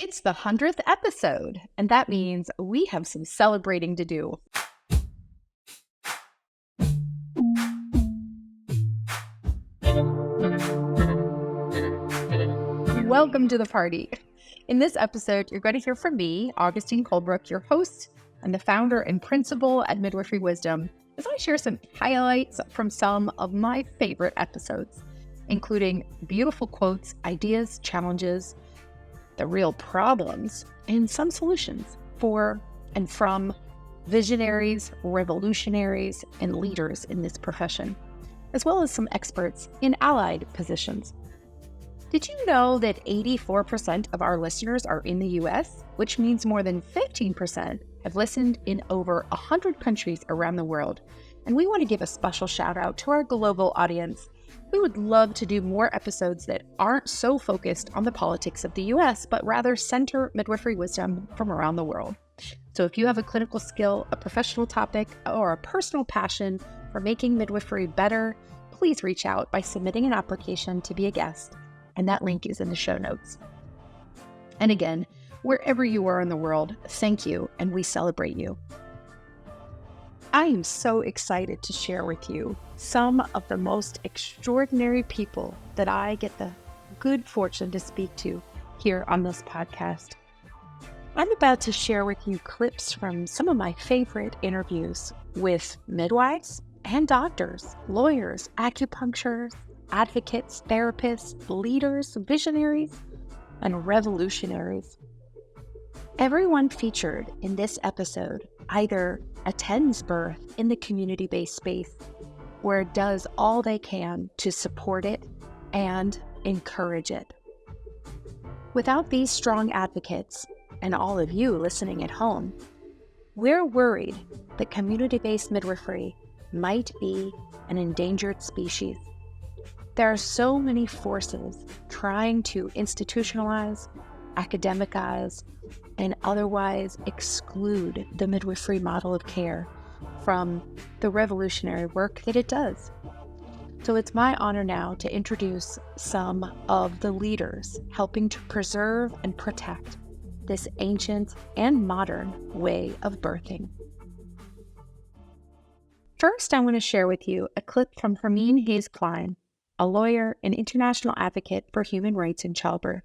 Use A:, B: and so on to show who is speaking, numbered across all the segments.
A: It's the 100th episode, and that means we have some celebrating to do. Welcome to the party. In this episode, you're going to hear from me, Augustine Colebrook, your host and the founder and principal at Midwifery Wisdom, as I share some highlights from some of my favorite episodes, including beautiful quotes, ideas, challenges, the real problems, and some solutions for and from visionaries, revolutionaries, and leaders in this profession, as well as some experts in allied positions. Did you know that 84% of our listeners are in the US, which means more than 15% have listened in over 100 countries around the world? And we want to give a special shout out to our global audience. We would love to do more episodes that aren't so focused on the politics of the US, but rather center midwifery wisdom from around the world. So if you have a clinical skill, a professional topic, or a personal passion for making midwifery better, please reach out by submitting an application to be a guest. And that link is in the show notes. And again, wherever you are in the world, thank you, and we celebrate you. I am so excited to share with you some of the most extraordinary people that I get the good fortune to speak to here on this podcast. I'm about to share with you clips from some of my favorite interviews with midwives and doctors, lawyers, acupuncturists, advocates, therapists, leaders, visionaries, and revolutionaries. Everyone featured in this episode either attends birth in the community-based space or does all they can to support it and encourage it. Without these strong advocates, and all of you listening at home, we're worried that community-based midwifery might be an endangered species. There are so many forces trying to institutionalize, academicize, and otherwise exclude the midwifery model of care from the revolutionary work that it does. So it's my honor now to introduce some of the leaders helping to preserve and protect this ancient and modern way of birthing. First, I want to share with you a clip from Hermine Hayes Klein, a lawyer and international advocate for human rights in childbirth.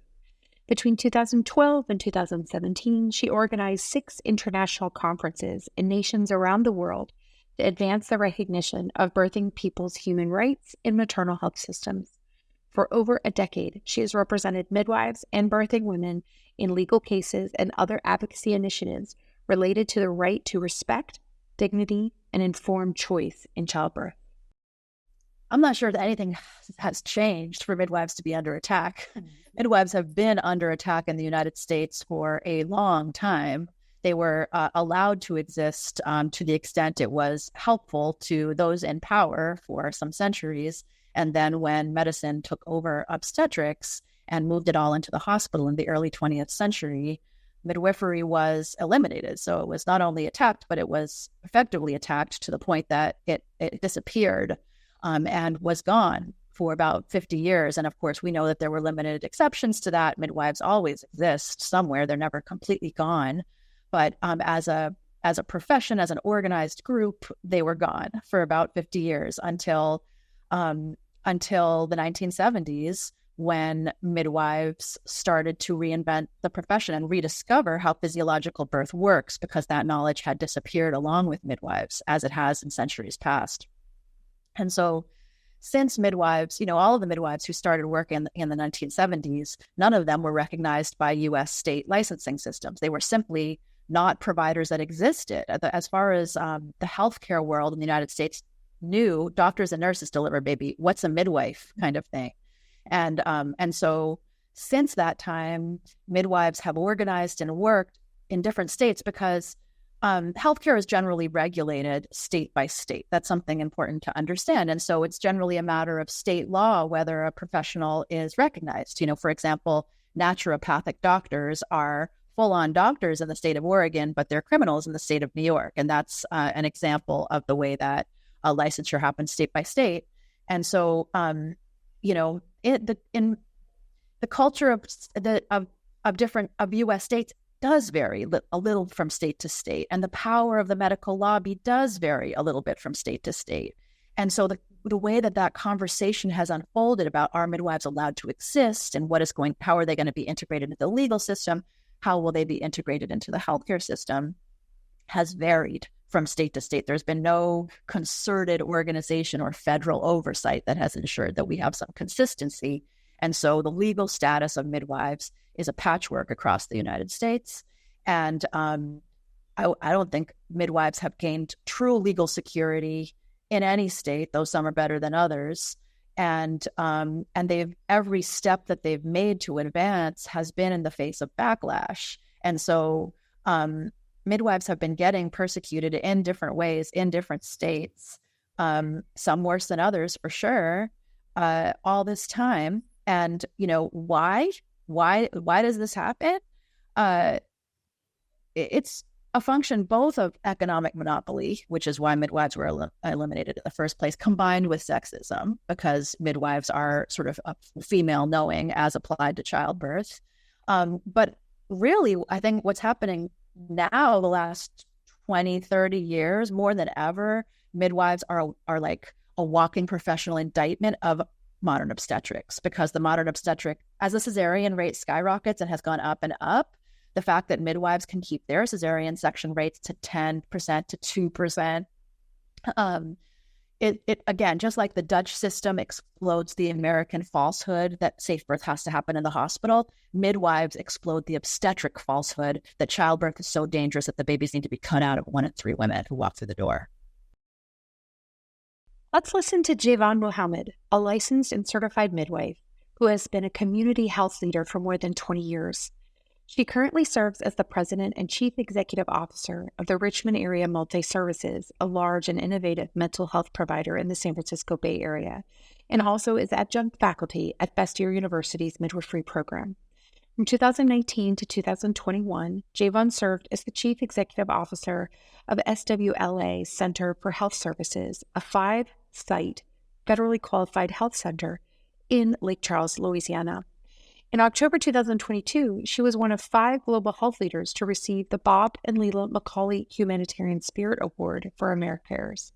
A: Between 2012 and 2017, she organized 6 international conferences in nations around the world to advance the recognition of birthing people's human rights in maternal health systems. For over a decade, she has represented midwives and birthing women in legal cases and other advocacy initiatives related to the right to respect, dignity, and informed choice in childbirth.
B: I'm not sure that anything has changed for midwives to be under attack. Midwives have been under attack in the United States for a long time. They were allowed to exist to the extent it was helpful to those in power for some centuries. And then when medicine took over obstetrics and moved it all into the hospital in the early 20th century, midwifery was eliminated. So it was not only attacked, but it was effectively attacked to the point that it disappeared. And was gone for about 50 years. And of course, we know that there were limited exceptions to that. Midwives always exist somewhere. They're never completely gone. But as a profession, as an organized group, they were gone for about 50 years until the 1970s, when midwives started to reinvent the profession and rediscover how physiological birth works, because that knowledge had disappeared along with midwives, as it has in centuries past. And so since midwives, all of the midwives who started work in the 1970s, none of them were recognized by U.S. state licensing systems. They were simply not providers that existed. As far as the healthcare world in the United States knew, doctors and nurses deliver baby. What's a midwife kind of thing? And so since that time, midwives have organized and worked in different states because healthcare is generally regulated state by state. That's something important to understand. And so it's generally a matter of state law whether a professional is recognized. For example, naturopathic doctors are full-on doctors in the state of Oregon, but they're criminals in the state of New York. And that's an example of the way that licensure happens state by state. And so, in the culture of of U.S. states does vary a little from state to state, and the power of the medical lobby does vary a little bit from state to state. And so the way that conversation has unfolded about, are midwives allowed to exist, and how are they going to be integrated into the legal system, how will they be integrated into the healthcare system, has varied from state to state. There's been no concerted organization or federal oversight that has ensured that we have some consistency. And so the legal status of midwives is a patchwork across the United States. And I don't think midwives have gained true legal security in any state, though some are better than others. And every step that they've made to advance has been in the face of backlash. And so midwives have been getting persecuted in different ways in different states, some worse than others for sure, all this time. And, why does this happen? It's a function both of economic monopoly, which is why midwives were eliminated in the first place, combined with sexism, because midwives are sort of female knowing as applied to childbirth. But really, I think what's happening now, the last 20, 30 years, more than ever, midwives are like a walking professional indictment of modern obstetrics, because the modern obstetric, as the cesarean rate skyrockets and has gone up and up, the fact that midwives can keep their cesarean section rates to 10% to 2%, it again, just like the Dutch system explodes the American falsehood that safe birth has to happen in the hospital, midwives explode the obstetric falsehood that childbirth is so dangerous that the babies need to be cut out of 1 in 3 women who walk through the door.
A: Let's listen to Javon Mohammed, a licensed and certified midwife who has been a community health leader for more than 20 years. She currently serves as the president and chief executive officer of the Richmond Area Multi-Services, a large and innovative mental health provider in the San Francisco Bay Area, and also is adjunct faculty at Bastyr University's midwifery program. From 2019 to 2021, Javon served as the chief executive officer of SWLA Center for Health Services, a 5-site federally qualified health center in Lake Charles, Louisiana. In October 2022, she was one of 5 global health leaders to receive the Bob and Leela McCauley Humanitarian Spirit Award for AmeriCares.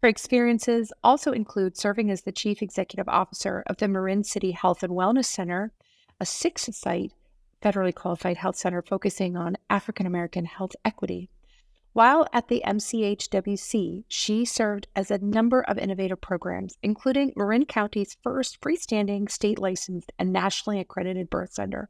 A: Her experiences also include serving as the chief executive officer of the Marin City Health and Wellness Center, a 6-site federally qualified health center focusing on African American health equity. While at the MCHWC, she served as a number of innovative programs, including Marin County's first freestanding state-licensed and nationally accredited birth center,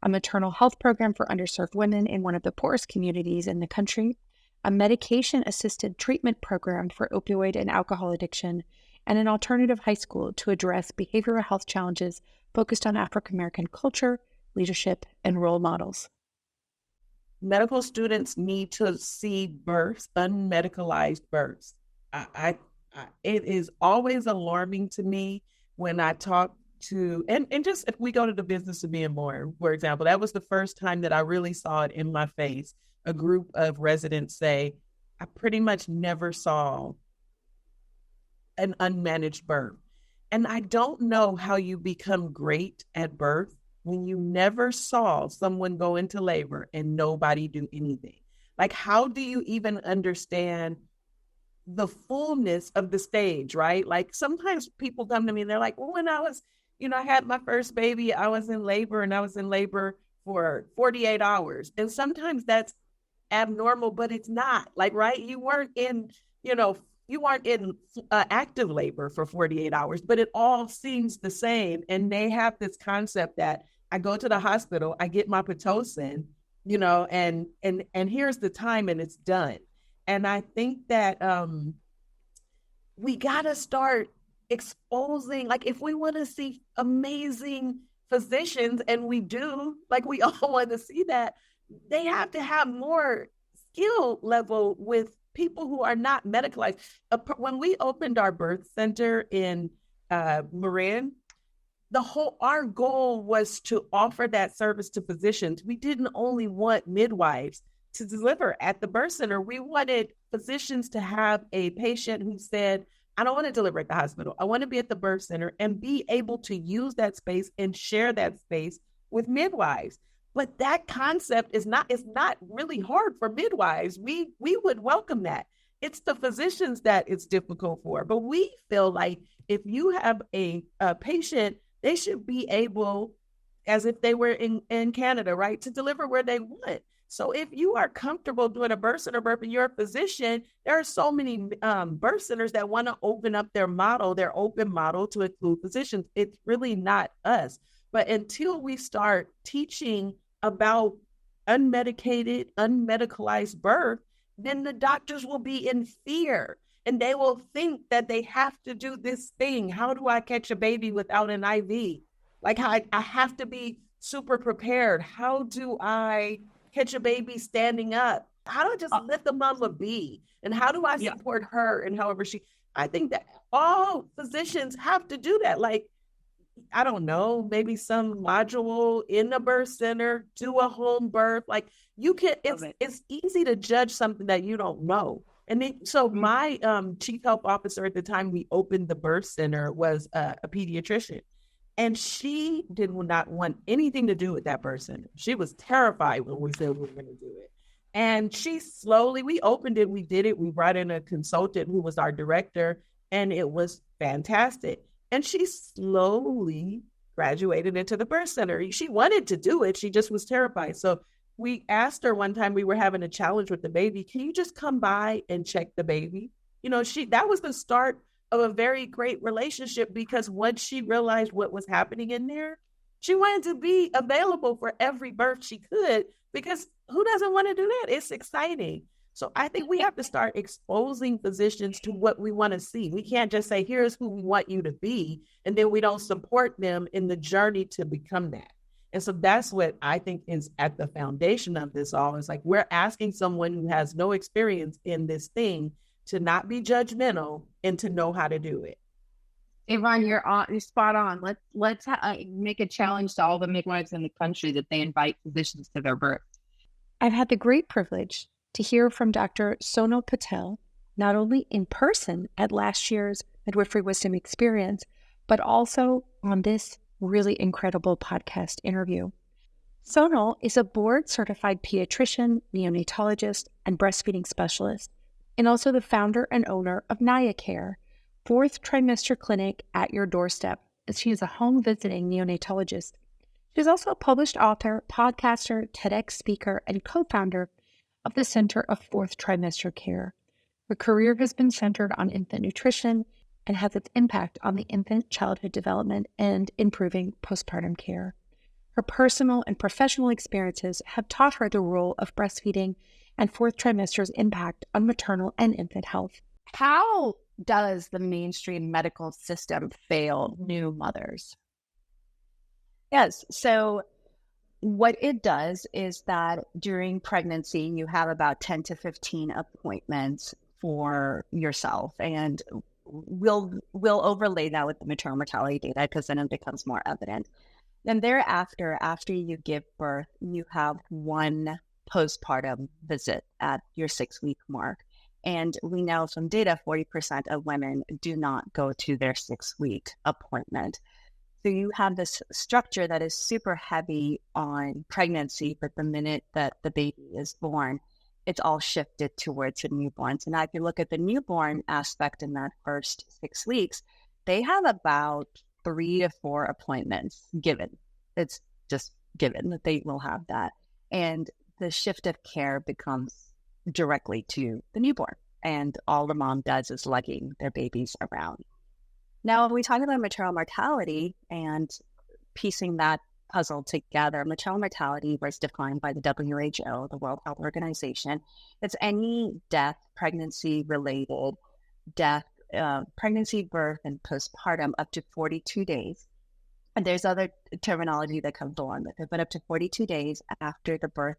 A: a maternal health program for underserved women in one of the poorest communities in the country, a medication-assisted treatment program for opioid and alcohol addiction, and an alternative high school to address behavioral health challenges focused on African American culture, leadership, and role models.
C: Medical students need to see births, unmedicalized births. It is always alarming to me when I talk to, and just if we go to the business of being born, for example, that was the first time that I really saw it in my face. A group of residents say, I pretty much never saw an unmanaged birth. And I don't know how you become great at birth when you never saw someone go into labor and nobody do anything. Like, how do you even understand the fullness of the stage, right? Like, sometimes people come to me and they're like, well, when I was, I had my first baby, I was in labor and I was in labor for 48 hours. And sometimes that's abnormal, but it's not. Like, right? You weren't in active labor for 48 hours, but it all seems the same. And they have this concept that I go to the hospital, I get my Pitocin, and here's the time and it's done. And I think that we got to start exposing, like, if we want to see amazing physicians, and we do, like, we all want to see that, they have to have more skill level with people who are not medicalized. When we opened our birth center in Marin, our goal was to offer that service to physicians. We didn't only want midwives to deliver at the birth center. We wanted physicians to have a patient who said, I don't want to deliver at the hospital. I want to be at the birth center and be able to use that space and share that space with midwives. But that concept is not, it's not really hard for midwives. We would welcome that. It's the physicians that it's difficult for. But we feel like if you have a patient, they should be able, as if they were in Canada, right, to deliver where they want. So if you are comfortable doing a birth center birth and you're a physician, there are so many birth centers that want to open up their model, their open model, to include physicians. It's really not us. But until we start teaching about unmedicated, unmedicalized birth, then the doctors will be in fear and they will think that they have to do this thing. How do I catch a baby without an IV? Like, I have to be super prepared. How do I catch a baby standing up? How do I just let the mama be? And how do I support her and however I think that all physicians have to do that. Like, I don't know, maybe some module in the birth center, do a home birth. Like, you can, it's easy to judge something that you don't know. And then, so my chief health officer at the time we opened the birth center was a pediatrician. And she did not want anything to do with that birth center. She was terrified when we said we were going to do it. And she slowly, we opened it, we did it. We brought in a consultant who was our director, and it was fantastic. And she slowly graduated into the birth center. She wanted to do it. She just was terrified. So we asked her one time, we were having a challenge with the baby. Can you just come by and check the baby? You know, that was the start of a very great relationship, because once she realized what was happening in there, she wanted to be available for every birth she could, because who doesn't want to do that? It's exciting. So I think we have to start exposing physicians to what we want to see. We can't just say, here's who we want you to be, and then we don't support them in the journey to become that. And so that's what I think is at the foundation of this all. It's like, we're asking someone who has no experience in this thing to not be judgmental and to know how to do it.
A: Javon, you're spot on. Let's make a challenge to all the midwives in the country that they invite physicians to their birth. I've had the great privilege to hear from Dr. Sono Patel, not only in person at last year's Midwifery Wisdom experience, but also on this really incredible podcast interview. Sono is a board-certified pediatrician, neonatologist, and breastfeeding specialist, and also the founder and owner of Naya Care, fourth trimester clinic at your doorstep, as she is a home visiting neonatologist. She's also a published author, podcaster, TEDx speaker, and co-founder of the Center of Fourth Trimester Care. Her career has been centered on infant nutrition and has its impact on the infant childhood development and improving postpartum care. Her personal and professional experiences have taught her the role of breastfeeding and fourth trimester's impact on maternal and infant health. How does the mainstream medical system fail new mothers?
B: Yes. So what it does is that during pregnancy, you have about 10 to 15 appointments for yourself. And we'll overlay that with the maternal mortality data, because then it becomes more evident. Then thereafter, after you give birth, you have one postpartum visit at your 6-week mark. And we know from data, 40% of women do not go to their 6-week appointment. So you have this structure that is super heavy on pregnancy, but the minute that the baby is born, it's all shifted towards the newborn. So now if you look at the newborn aspect in that first 6 weeks, they have about 3 to 4 appointments given. It's just given that they will have that. And the shift of care becomes directly to the newborn. And all the mom does is lugging their babies around. Now, when we talk about maternal mortality and piecing that puzzle together, maternal mortality was defined by the WHO, the World Health Organization. It's any death, pregnancy-related death, pregnancy, birth, and postpartum up to 42 days. And there's other terminology that comes along with it, but up to 42 days after the birth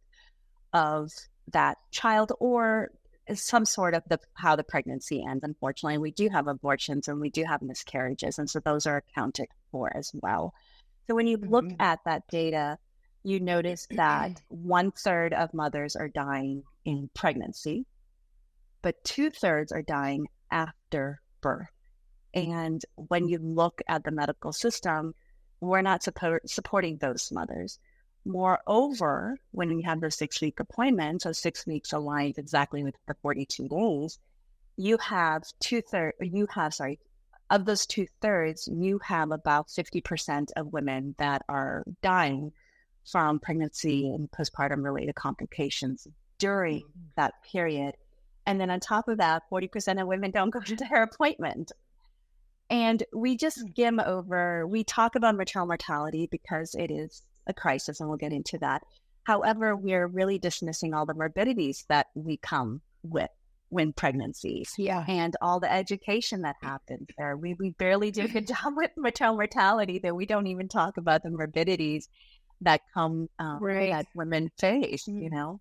B: of that child, or some sort of how the pregnancy ends. Unfortunately, we do have abortions and we do have miscarriages, and so those are accounted for as well. So when you look at that data, you notice that 1/3 of mothers are dying in pregnancy, but 2/3 are dying after birth. And when you look at the medical system,
D: we're not supporting those mothers. Moreover, when we have those 6-week appointments, so 6 weeks aligned exactly with the 42 days, you have of those 2/3, you have about 50% of women that are dying from pregnancy and postpartum related complications during that period. And then on top of that, 40% of women don't go to their appointment. And we just skim over, we talk about maternal mortality because it is a crisis, and we'll get into that. However, we're really dismissing all the morbidities that we come with when pregnancies and all the education that happens there. We barely do a good job with maternal mortality, that we don't even talk about the morbidities that come that women face, you know.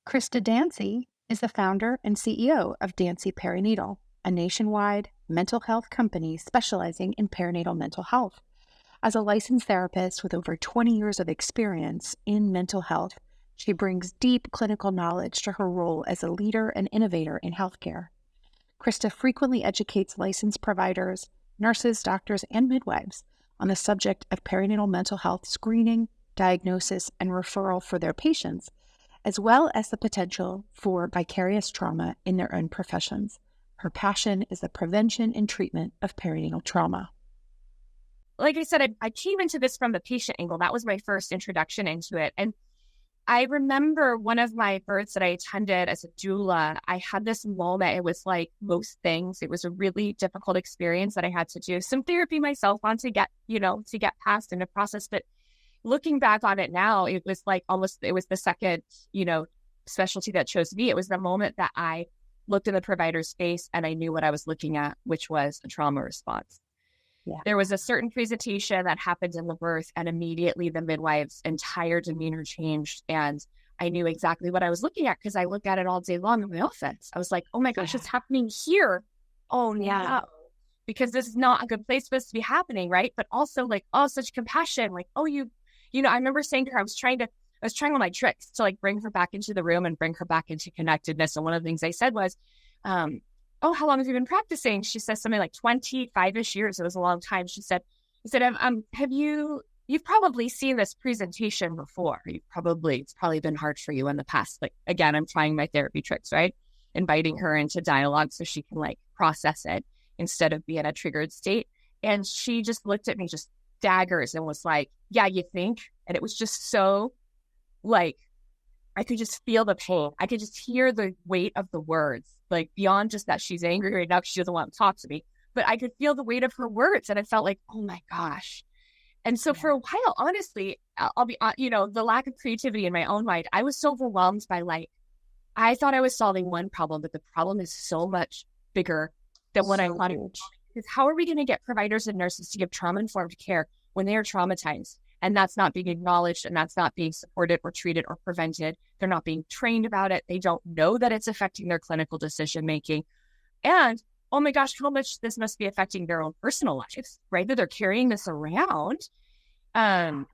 A: Christa Dancy is the founder and CEO of Dancy Perinatal, a nationwide mental health company specializing in perinatal mental health. As a licensed therapist with over 20 years of experience in mental health, she brings deep clinical knowledge to her role as a leader and innovator in healthcare. Christa frequently educates licensed providers, nurses, doctors, and midwives on the subject of perinatal mental health screening, diagnosis, and referral for their patients, as well as the potential for vicarious trauma in their own professions. Her passion is the prevention and treatment of perinatal trauma.
E: Like I said, I came into this from the patient angle. That was my first introduction into it. And I remember one of my births that I attended as a doula, I had this moment. It was like most things. It was a really difficult experience that I had to do some therapy myself on to get past and to process. But looking back on it now, it was like it was the second, specialty that chose me. It was the moment that I looked in the provider's face and I knew what I was looking at, which was a trauma response. Yeah. There was a certain presentation that happened in the birth, and immediately the midwife's entire demeanor changed. And I knew exactly what I was looking at because I look at it all day long in my office. I was like, oh my gosh, it's happening here. Oh, no. Because this is not a good place for this to be happening, right? But also like, oh, such compassion. Like, oh, I remember saying to her, I was trying all my tricks to like bring her back into the room and bring her back into connectedness. And one of the things I said was, oh, how long have you been practicing? She says something like 25-ish years. It was a long time. She said, you've probably seen this presentation before. It's probably been hard for you in the past. Like, again, I'm trying my therapy tricks, right? Inviting her into dialogue so she can like process it instead of be in a triggered state. And she just looked at me, just daggers, and was like, yeah, you think? And it was just so like, I could just feel the pain. I could just hear the weight of the words, like beyond just that she's angry right now because she doesn't want to talk to me, but I could feel the weight of her words. And I felt like, oh my gosh. And so for a while, honestly, I'll be, the lack of creativity in my own mind, I was so overwhelmed by like, I thought I was solving one problem, but the problem is so much bigger than what I thought it was. Because how are we going to get providers and nurses to give trauma-informed care when they are traumatized? And that's not being acknowledged, and that's not being supported or treated or prevented. They're not being trained about it. They don't know that it's affecting their clinical decision-making. And, oh my gosh, how much this must be affecting their own personal lives, right? That they're carrying this around. And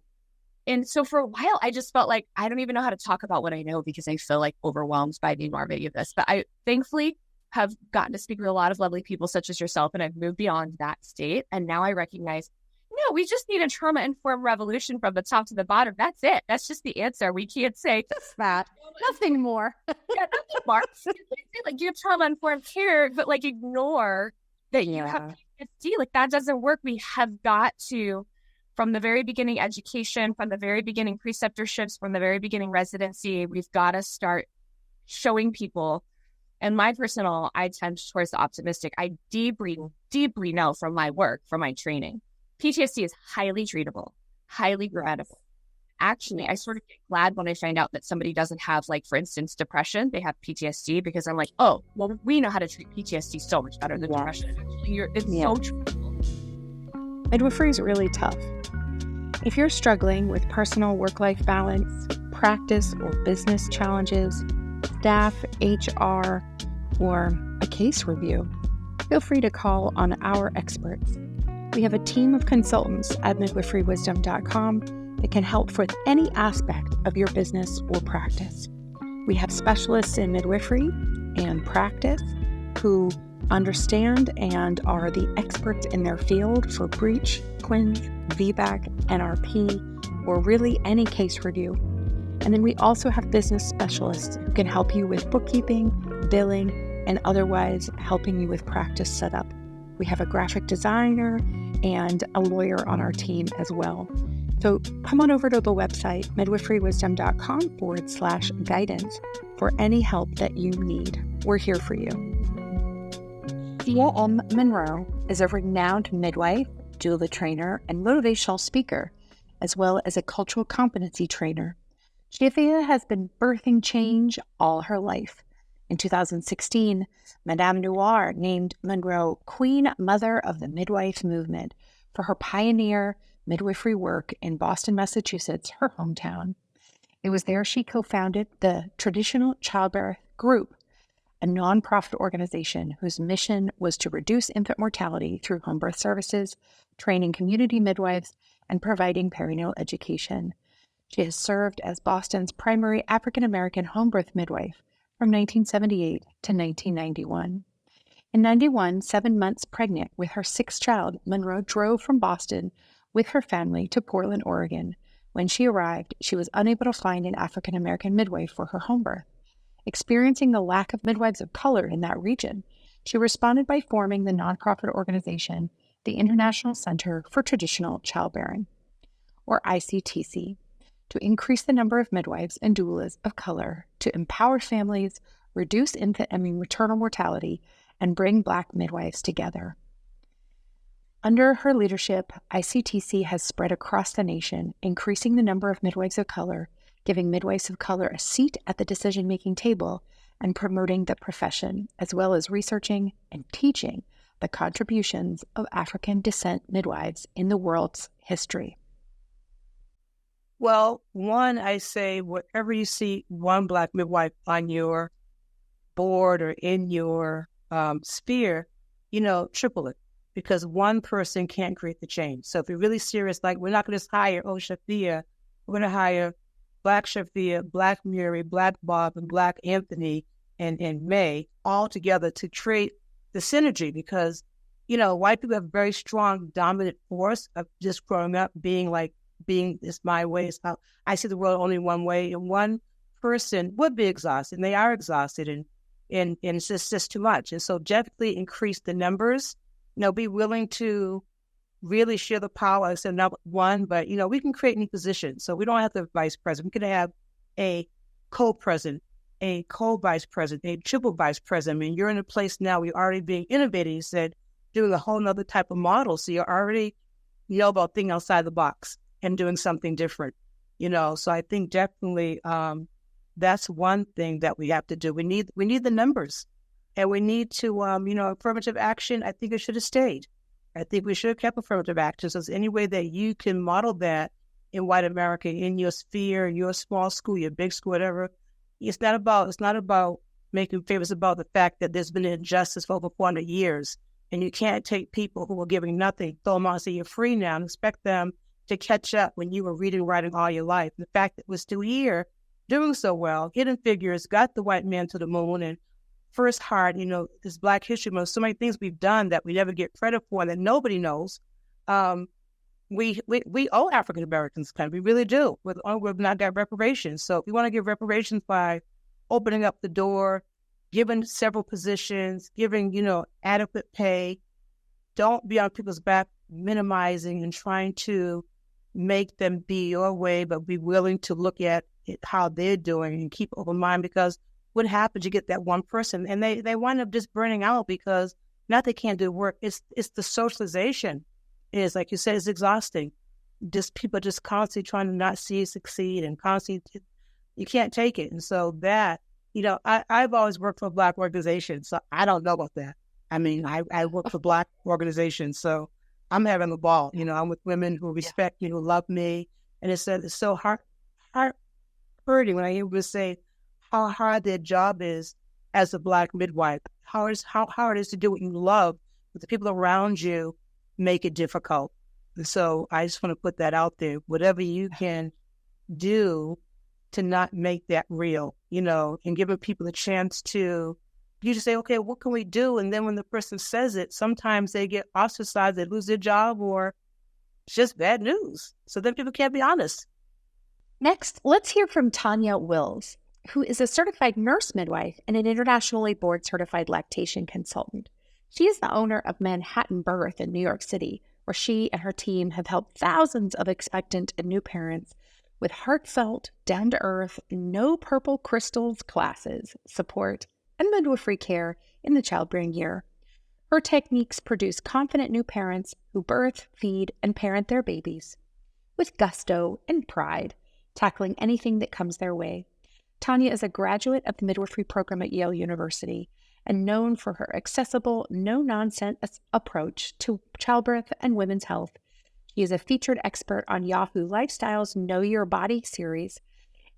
E: so for a while, I just felt like I don't even know how to talk about what I know because I feel like overwhelmed by the enormity of this. But I thankfully have gotten to speak with a lot of lovely people such as yourself, and I've moved beyond that state. And now I recognize, no, we just need a trauma-informed revolution from the top to the bottom. That's it. That's just the answer. We can't say
A: just that. Nothing more.
E: Nothing more. Like, you have trauma-informed care, but like ignore that you have PTSD. Like, that doesn't work. We have got to, from the very beginning education, from the very beginning preceptorships, from the very beginning residency, we've got to start showing people. And I tend towards the optimistic. I deeply know from my work, from my training, PTSD is highly treatable, highly preventable. Actually, I sort of get glad when I find out that somebody doesn't have, like, for instance, depression. They have PTSD because I'm like, oh, well, we know how to treat PTSD so much better than depression. It's so treatable.
A: Midwifery is really tough. If you're struggling with personal work-life balance, practice or business challenges, staff, HR, or a case review, feel free to call on our experts. We have a team of consultants at midwiferywisdom.com that can help with any aspect of your business or practice. We have specialists in midwifery and practice who
F: understand and are the experts in their field for breech, twins, VBAC, NRP, or really any case review. And then we also have business specialists who can help you with bookkeeping, billing, and otherwise helping you with practice setup. We have a graphic designer and a lawyer on our team as well. So come on over to the website, midwiferywisdom.com/guidance for any help that you need. We're here for you.
B: Tia M. Monroe is a renowned midwife, doula trainer, and motivational speaker, as well as a cultural competency trainer. Tia has been birthing change all her life. In 2016, Madame Noir named Monroe Queen Mother of the Midwife Movement for her pioneer midwifery work in Boston, Massachusetts, her hometown. It was there she co-founded the Traditional Childbirth Group, a nonprofit organization whose mission was to reduce infant mortality through home birth services, training community midwives, and providing perinatal education. She has served as Boston's primary African-American home birth midwife from 1978 to 1991. In 91, 7 months pregnant with her sixth child, Monroe drove from Boston with her family to Portland, Oregon. When she arrived, she was unable to find an African-American midwife for her home birth. Experiencing the lack of midwives of color in that region, she responded by forming the nonprofit organization, the International Center for Traditional Childbearing, or ICTC, to increase the number of midwives and doulas of color, to empower families, reduce infant and maternal mortality, and bring Black midwives together. Under her leadership, ICTC has spread across the nation, increasing the number of midwives of color, giving midwives of color a seat at the decision-making table, and promoting the profession, as well as researching and teaching the contributions of African descent midwives in the world's history.
G: Well, one, I say, wherever you see one Black midwife on your board or in your sphere, triple it, because one person can't create the change. So if you're really serious, like, we're not going to just hire Shafia, we're going to hire Black Shafia, Black Mary, Black Bob, and Black Anthony and May all together to create the synergy, because, white people have a very strong dominant force of just growing up being is my way, is how I see the world only one way, and one person would be exhausted, and they are exhausted, and it's just too much. And so definitely increase the numbers, be willing to really share the power. I said not one, but, we can create new positions. So we don't have the vice president. We can have a co-president, a co-vice president, a triple vice president. I mean, you're in a place now where you're already being innovative. You said doing a whole nother type of model. So you're already, about thinking outside the box and doing something different, So I think definitely that's one thing that we have to do. We need the numbers, and we need to, affirmative action. I think it should have stayed. I think we should have kept affirmative action. So there's any way that you can model that in white America, in your sphere, your small school, your big school, whatever. It's not about making favors. It's about the fact that there's been injustice for over 400 years, and you can't take people who are giving nothing, throw them out and say you're free now, and expect them to catch up when you were reading, writing all your life. And the fact that we're still here doing so well, Hidden Figures, got the white man to the moon, and First Heart, this Black History Month, so many things we've done that we never get credit for that nobody knows. We owe African Americans kind of, we really do. We've not got reparations. So if we want to give reparations by opening up the door, giving several positions, giving, adequate pay, don't be on people's back minimizing and trying to make them be your way, but be willing to look at how they're doing and keep open mind, because what happens, you get that one person and they wind up just burning out, because not they can't do work. It's the socialization is, like you said, it's exhausting. Just people just constantly trying to not see you succeed, and constantly, you can't take it. And so that, I've always worked for Black organizations, so I don't know about that. I mean, I work for Black organizations, so I'm having a ball. I'm with women who respect me, who love me. And it's so hurting when I hear people say how hard their job is as a Black midwife, how hard it is to do what you love, but the people around you make it difficult. And so I just want to put that out there. Whatever you can do to not make that real, and giving people a chance to, you just say, okay, what can we do? And then when the person says it, sometimes they get ostracized, they lose their job, or it's just bad news. So then people can't be honest.
F: Next, let's hear from Tanya Wills, who is a certified nurse midwife and an internationally board-certified lactation consultant. She is the owner of Manhattan Birth in New York City, where she and her team have helped thousands of expectant and new parents with heartfelt, down-to-earth, no purple crystals classes, support, and midwifery care in the childbearing year. Her techniques produce confident new parents who birth, feed, and parent their babies with gusto and pride, tackling anything that comes their way. Tanya is a graduate of the midwifery program at Yale University and known for her accessible, no-nonsense approach to childbirth and women's health. She is a featured expert on Yahoo Lifestyle's Know Your Body series,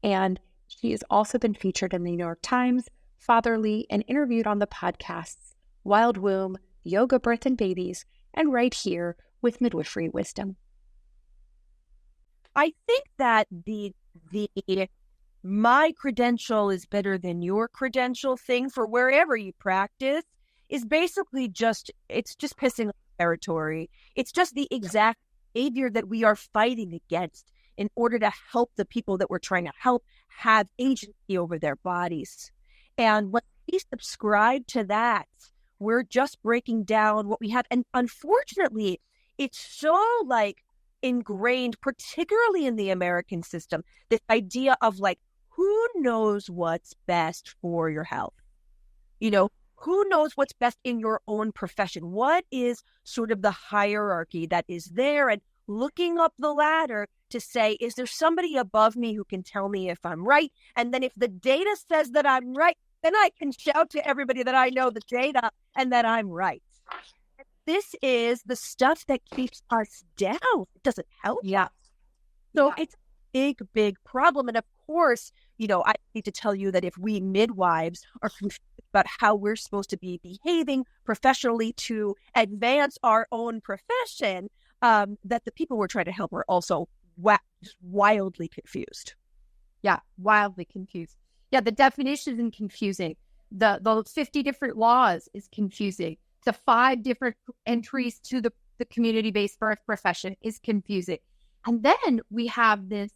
F: and she has also been featured in the New York Times, Fatherly, and interviewed on the podcasts Wild Womb, Yoga, Birth, and Babies, and right here with Midwifery Wisdom.
H: I think that the my credential is better than your credential thing for wherever you practice is basically it's just pissing off territory. It's just the exact behavior that we are fighting against in order to help the people that we're trying to help have agency over their bodies. And when we subscribe to that, we're just breaking down what we have. And unfortunately, it's so ingrained, particularly in the American system, this idea of who knows what's best for your health? Who knows what's best in your own profession? What is sort of the hierarchy that is there? And looking up the ladder to say, is there somebody above me who can tell me if I'm right? And then if the data says that I'm right, then I can shout to everybody that I know the data and that I'm right. This is the stuff that keeps us down. It doesn't help.
F: Yeah.
H: So it's a big, big problem. And of course, I need to tell you that if we midwives are confused about how we're supposed to be behaving professionally to advance our own profession, that the people we're trying to help are also wildly confused.
A: Yeah, wildly confused. Yeah, the definition is confusing. The 50 different laws is confusing. The 5 different entries to the community-based birth profession is confusing. And then we have this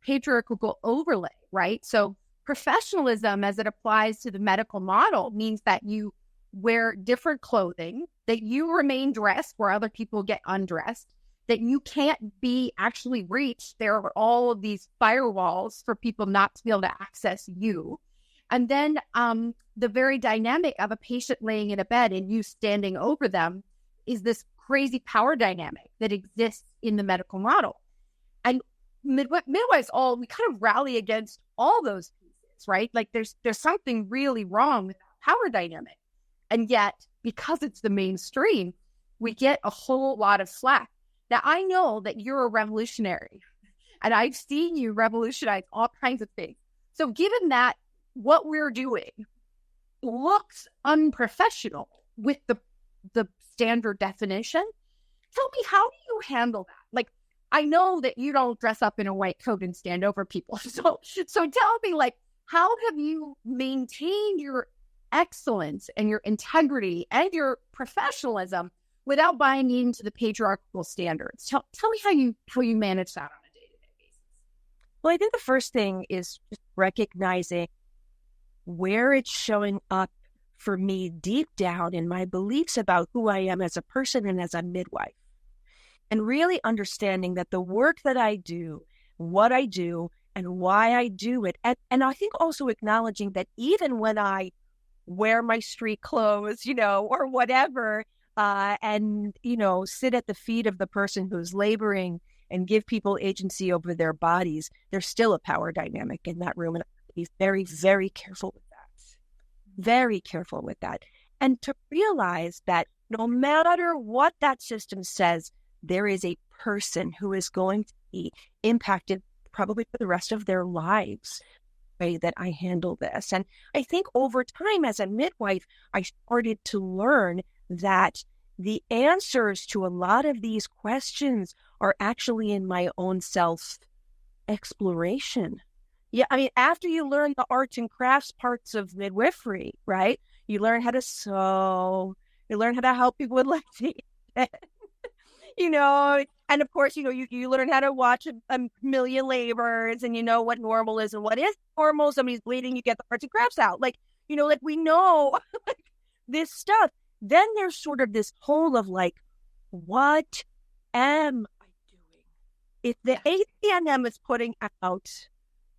A: patriarchal overlay, right? So professionalism as it applies to the medical model means that you wear different clothing, that you remain dressed where other people get undressed, that you can't be actually reached. There are all of these firewalls for people not to be able to access you. And then the very dynamic of a patient laying in a bed and you standing over them is this crazy power dynamic that exists in the medical model. And midwives we kind of rally against all those pieces, right? There's something really wrong with that power dynamic. And yet, because it's the mainstream, we get a whole lot of slack. Now, I know that you're a revolutionary, and I've seen you revolutionize all kinds of things. So given that what we're doing looks unprofessional with the standard definition, tell me, how do you handle that? I know that you don't dress up in a white coat and stand over people. So tell me, how have you maintained your excellence and your integrity and your professionalism without buying into the patriarchal standards? Tell me how you manage that on a day-to-day basis.
H: Well, I think the first thing is just recognizing where it's showing up for me deep down in my beliefs about who I am as a person and as a midwife. And really understanding that the work that I do, what I do, and why I do it. And I think also acknowledging that even when I wear my street clothes, or whatever, and, sit at the feet of the person who's laboring and give people agency over their bodies, there's still a power dynamic in that room. And I have to be very, very careful with that. Very careful with that. And to realize that no matter what that system says, there is a person who is going to be impacted probably for the rest of their lives the way that I handle this. And I think over time as a midwife, I started to learn that the answers to a lot of these questions are actually in my own self-exploration. Yeah, I mean, after you learn the arts and crafts parts of midwifery, right, You learn how to sew. You learn how to help people with lactation. You know, and of course, you know, you learn how to watch a million labors, and you know what normal is and what is normal. Somebody's bleeding, you get the arts and crafts out. Like, you know, like we know like, this stuff. Then there's sort of this whole of like, what am I doing? If the ACNM is putting out,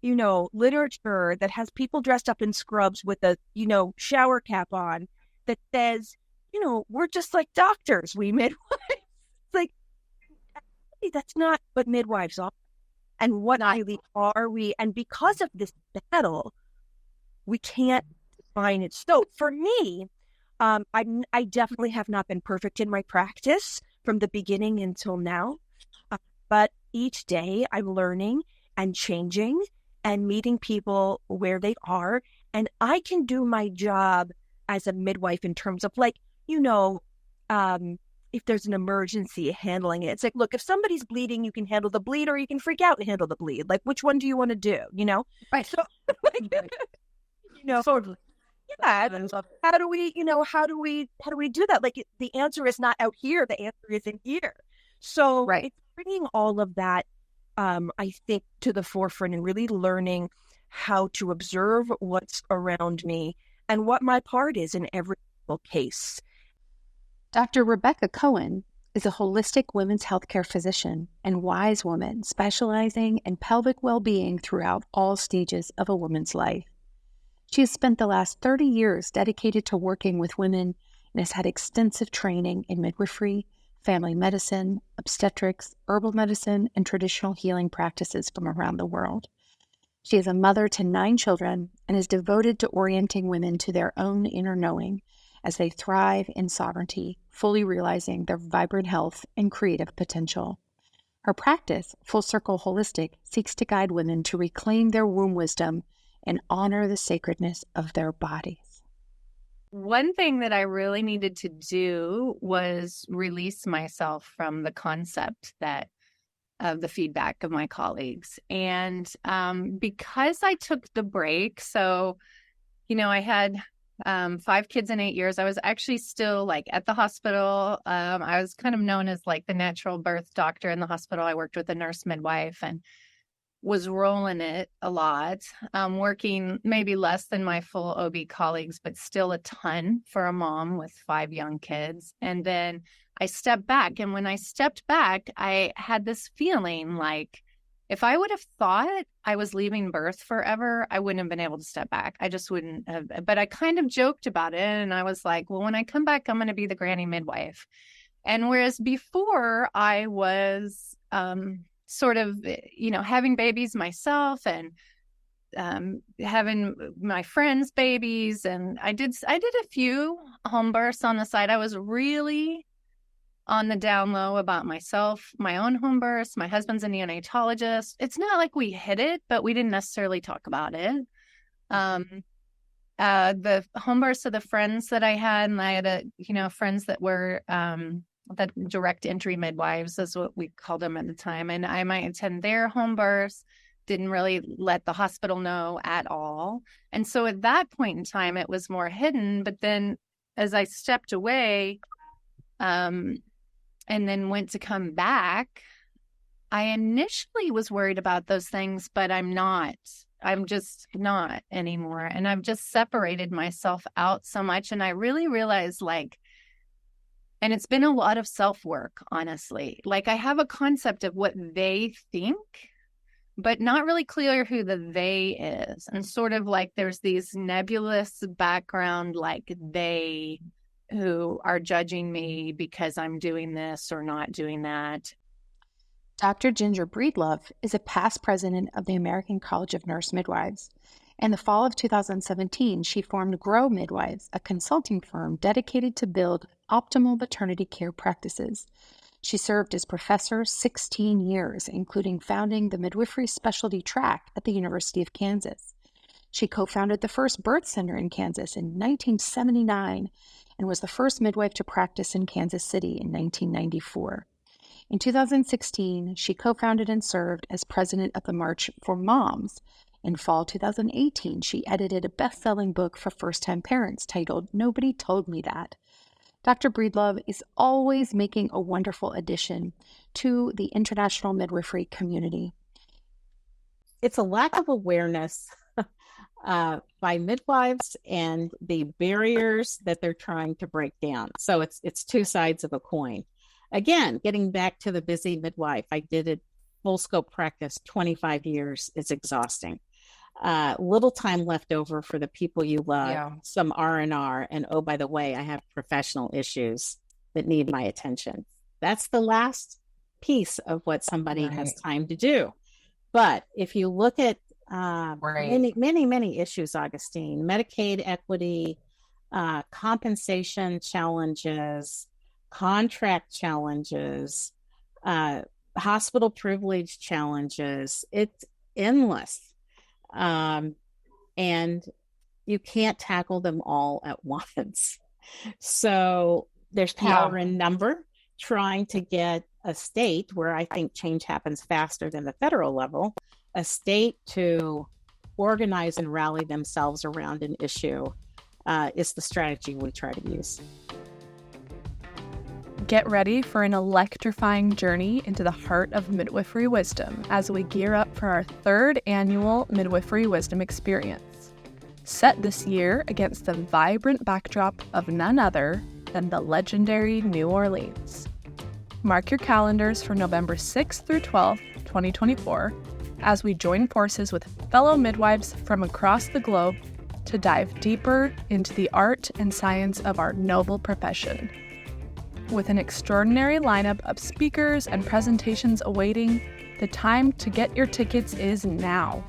H: you know, literature that has people dressed up in scrubs with a, you know, shower cap on that says, you know, we're just like doctors, we midwives. It's like, that's not what midwives are. And what really are we? And because of this battle, we can't define it. So for me, I definitely have not been perfect in my practice from the beginning until now. But each day I'm learning and changing and meeting people where they are. And I can do my job as a midwife in terms of like, you know, if there's an emergency, handling it. It's like, look, if somebody's bleeding, you can handle the bleed or you can freak out and handle the bleed. Like, which one do you want to do? You know?
A: Right.
H: So, like, you know, totally. Yeah. How do we do that? Like, the answer is not out here. The answer is in here. So
A: right.
H: It's bringing all of that, I think, to the forefront and really learning how to observe what's around me and what my part is in every single case.
F: Dr. Rebecca Cohen is a holistic women's healthcare physician and wise woman specializing in pelvic well-being throughout all stages of a woman's life. She has spent the last 30 years dedicated to working with women and has had extensive training in midwifery, family medicine, obstetrics, herbal medicine, and traditional healing practices from around the world. She is a mother to 9 children and is devoted to orienting women to their own inner knowing as they thrive in sovereignty, fully realizing their vibrant health and creative potential. Her practice, Full Circle Holistic, seeks to guide women to reclaim their womb wisdom and honor the sacredness of their bodies.
A: One thing that I really needed to do was release myself from the concept of the feedback of my colleagues. And because I took the break, so, you know, I had 5 kids in 8 years. I was actually still like at the hospital. I was kind of known as like the natural birth doctor in the hospital. I worked with a nurse midwife and was rolling it a lot, working maybe less than my full OB colleagues, but still a ton for a mom with 5 young kids. And then I stepped back. And when I stepped back, I had this feeling like if I would have thought I was leaving birth forever, I wouldn't have been able to step back. I just wouldn't have. But I kind of joked about it. And I was like, well, when I come back, I'm going to be the granny midwife. And whereas before I was sort of, you know, having babies myself and having my friends' babies. And I did a few home births on the side. I was really on the down low about myself, my own home births. My husband's a neonatologist. It's not like we hid it, but we didn't necessarily talk about it. The home births of the friends that I had, and I had friends that were that direct entry midwives is what we called them at the time. And I might attend their home births, didn't really let the hospital know at all. And so at that point in time, it was more hidden. But then as I stepped away, and then went to come back, I initially was worried about those things, but I'm not. I'm just not anymore. And I've just separated myself out so much. And I really realized and it's been a lot of self-work, honestly. Like I have a concept of what they think, but not really clear who the they is. And sort of like there's these nebulous background, like they who are judging me because I'm doing this or not doing that.
F: Dr. Ginger Breedlove is a past president of the American College of Nurse Midwives. In the fall of 2017, she formed Grow Midwives, a consulting firm dedicated to build optimal maternity care practices. She served as professor 16 years, including founding the midwifery specialty track at the University of Kansas. She co-founded the first birth center in Kansas in 1979 and was the first midwife to practice in Kansas City in 1994. In 2016, she co-founded and served as president of the March for Moms, In fall 2018, she edited a best-selling book for first-time parents titled Nobody Told Me That. Dr. Breedlove is always making a wonderful addition to the international midwifery community.
B: It's a lack of awareness by midwives and the barriers that they're trying to break down. So it's two sides of a coin. Again, getting back to the busy midwife, I did it full scope practice, 25 years. It's exhausting. Little time left over for the people you love, some R&R, and oh, by the way, I have professional issues that need my attention. That's the last piece of what somebody has time to do. But if you look at many issues, Augustine, Medicaid equity, compensation challenges, contract challenges, hospital privilege challenges, it's endless. And you can't tackle them all at once. So there's power in number. Trying to get a state, where I think change happens faster than the federal level, a state to organize and rally themselves around an issue is the strategy we try to use.
I: Get ready for an electrifying journey into the heart of midwifery wisdom as we gear up for our 3rd annual Midwifery Wisdom experience. Set this year against the vibrant backdrop of none other than the legendary New Orleans. Mark your calendars for November 6th through 12th, 2024, as we join forces with fellow midwives from across the globe to dive deeper into the art and science of our noble profession. With an extraordinary lineup of speakers and presentations awaiting, the time to get your tickets is now.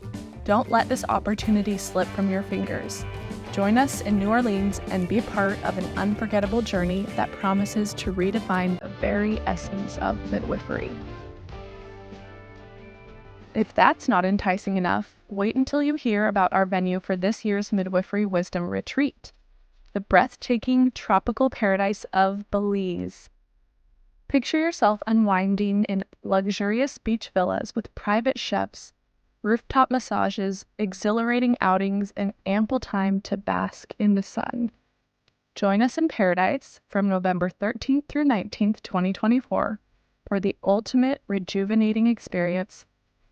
I: Don't let this opportunity slip from your fingers. Join us in New Orleans and be part of an unforgettable journey that promises to redefine the very essence of midwifery. If that's not enticing enough, wait until you hear about our venue for this year's Midwifery Wisdom Retreat, the breathtaking tropical paradise of Belize. Picture yourself unwinding in luxurious beach villas with private chefs, rooftop massages, exhilarating outings, and ample time to bask in the sun. Join us in paradise from November 13th through 19th, 2024, for the ultimate rejuvenating experience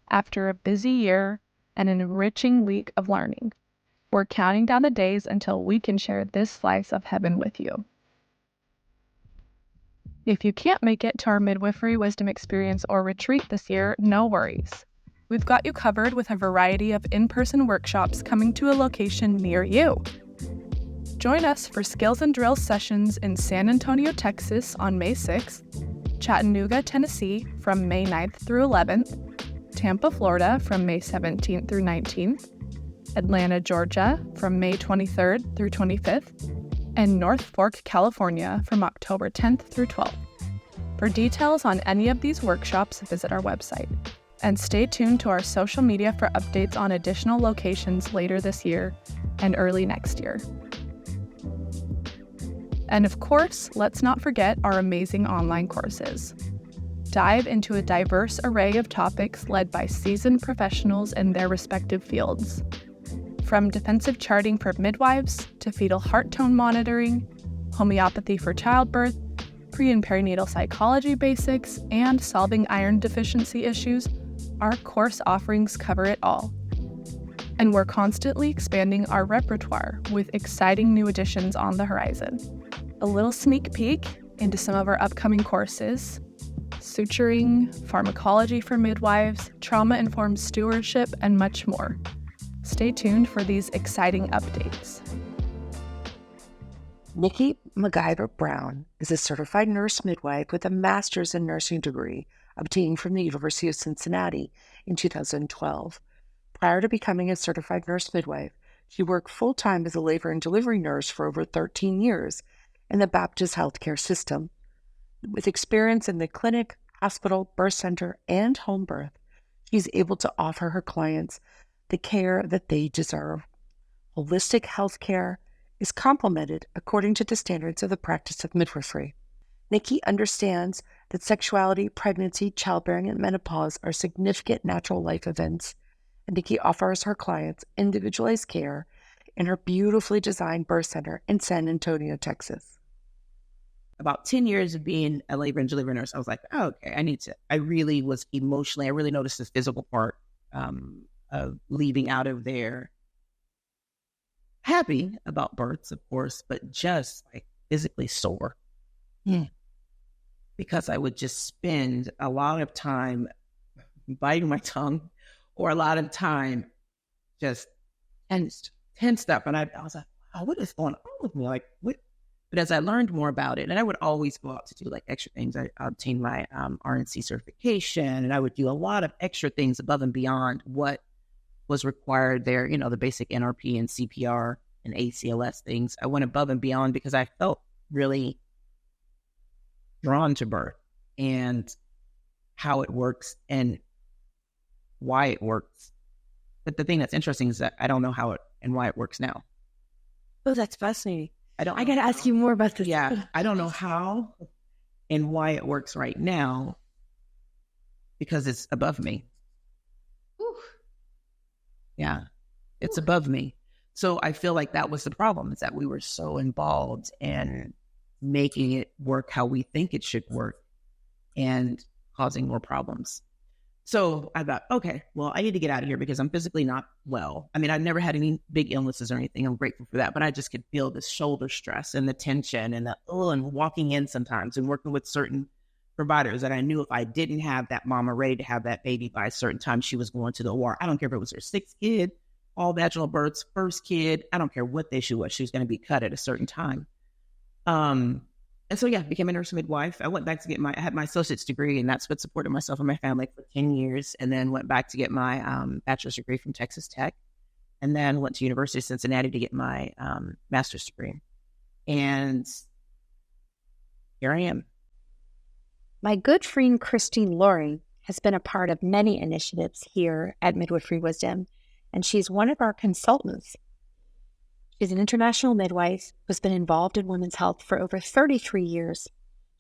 I: after a busy year and an enriching week of learning. We're counting down the days until we can share this slice of heaven with you. If you can't make it to our Midwifery Wisdom experience or retreat this year, no worries. We've got you covered with a variety of in-person workshops coming to a location near you. Join us for Skills and Drills sessions in San Antonio, Texas on May 6th, Chattanooga, Tennessee from May 9th through 11th, Tampa, Florida from May 17th through 19th, Atlanta, Georgia from May 23rd through 25th, and North Fork, California from October 10th through 12th. For details on any of these workshops, visit our website. And stay tuned to our social media for updates on additional locations later this year and early next year. And of course, let's not forget our amazing online courses. Dive into a diverse array of topics led by seasoned professionals in their respective fields. From defensive charting for midwives to fetal heart tone monitoring, homeopathy for childbirth, pre- and perinatal psychology basics, and solving iron deficiency issues, our course offerings cover it all. And we're constantly expanding our repertoire with exciting new additions on the horizon. A little sneak peek into some of our upcoming courses: suturing, pharmacology for midwives, trauma-informed stewardship, and much more. Stay tuned for these exciting updates.
J: Nikki Brown is a certified nurse midwife with a master's in nursing degree obtained from the University of Cincinnati in 2012. Prior to becoming a certified nurse midwife, she worked full-time as a labor and delivery nurse for over 13 years in the Baptist healthcare system. With experience in the clinic, hospital, birth center, and home birth, she's able to offer her clients the care that they deserve. Holistic health care is complemented according to the standards of the practice of midwifery. Nikki understands that sexuality, pregnancy, childbearing, and menopause are significant natural life events, and Nikki offers her clients individualized care in her beautifully designed birth center in San Antonio, Texas.
K: About 10 years of being a labor and delivery nurse, I was like, oh, okay, I really was emotionally, I really noticed the physical part of leaving out of there. Happy about births, of course, but just like physically sore. Because I would just spend a lot of time biting my tongue or a lot of time just tensed up. And I was like, oh, what is going on with me? Like, what? But as I learned more about it, and I would always go out to do like extra things. I obtained my RNC certification, and I would do a lot of extra things above and beyond what was required there, you know, the basic NRP and CPR and ACLS things. I went above and beyond because I felt really drawn to birth and how it works and why it works. But the thing that's interesting is that I don't know how it and why it works now.
H: Oh, that's fascinating.
K: I got
H: to ask you more about this.
K: Yeah, I don't know how and why it works right now because it's above me. Whew. Yeah, it's above me. So I feel like that was the problem, is that we were so involved in making it work how we think it should work and causing more problems. So I thought, okay, well, I need to get out of here because I'm physically not well. I mean, I've never had any big illnesses or anything. I'm grateful for that. But I just could feel the shoulder stress and the tension and and walking in sometimes and working with certain providers that I knew if I didn't have that mama ready to have that baby by a certain time, she was going to the OR. I don't care if it was her sixth kid, all vaginal births, first kid. I don't care what the issue was. She was going to be cut at a certain time. And so, yeah, became a nurse midwife. I went back to I had my associate's degree, and that's what supported myself and my family for 10 years. And then went back to get my bachelor's degree from Texas Tech. And then went to University of Cincinnati to get my master's degree. And here I am.
F: My good friend Christine Laurie has been a part of many initiatives here at Midwifery Wisdom, and she's one of our consultants. She's an international midwife who's been involved in women's health for over 33 years.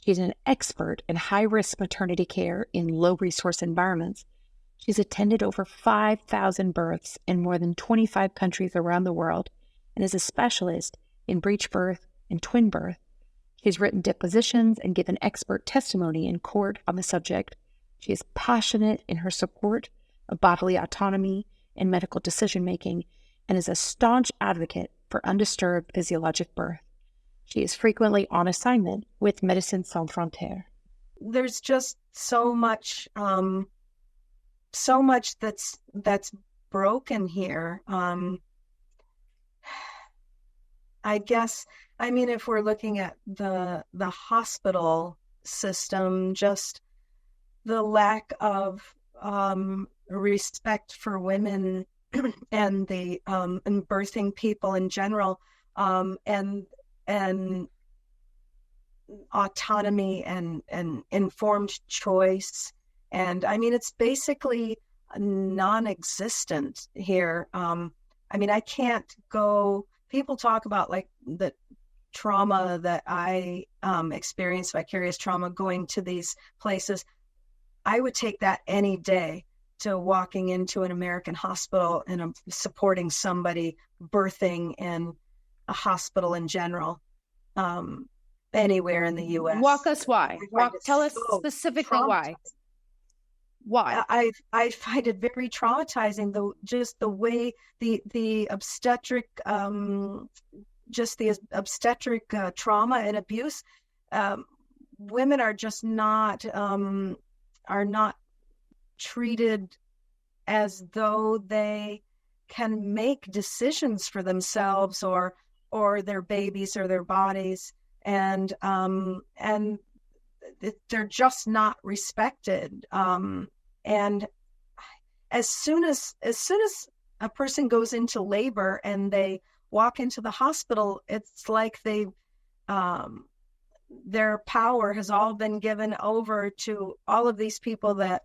F: She's an expert in high-risk maternity care in low-resource environments. She's attended over 5,000 births in more than 25 countries around the world and is a specialist in breech birth and twin birth. She's written depositions and given expert testimony in court on the subject. She is passionate in her support of bodily autonomy and medical decision-making and is a staunch advocate for undisturbed physiologic birth. She is frequently on assignment with Médecins Sans Frontières.
H: There's just so much that's broken here. I guess, I mean, if we're looking at the hospital system, just the lack of respect for women and the and birthing people in general, and autonomy and informed choice. And I mean, it's basically non-existent here. I mean, I can't go, people talk about like the trauma that I experienced, vicarious trauma, going to these places. I would take that any day to walking into an American hospital and supporting somebody birthing in a hospital in general, anywhere in the U.S.
A: Walk us why. Tell us specifically why. Why?
H: I find it very traumatizing, the way the obstetric, trauma and abuse. Women are just not treated as though they can make decisions for themselves or their babies or their bodies, and they're just not respected. And as soon as a person goes into labor and they walk into the hospital, it's like their power has all been given over to all of these people that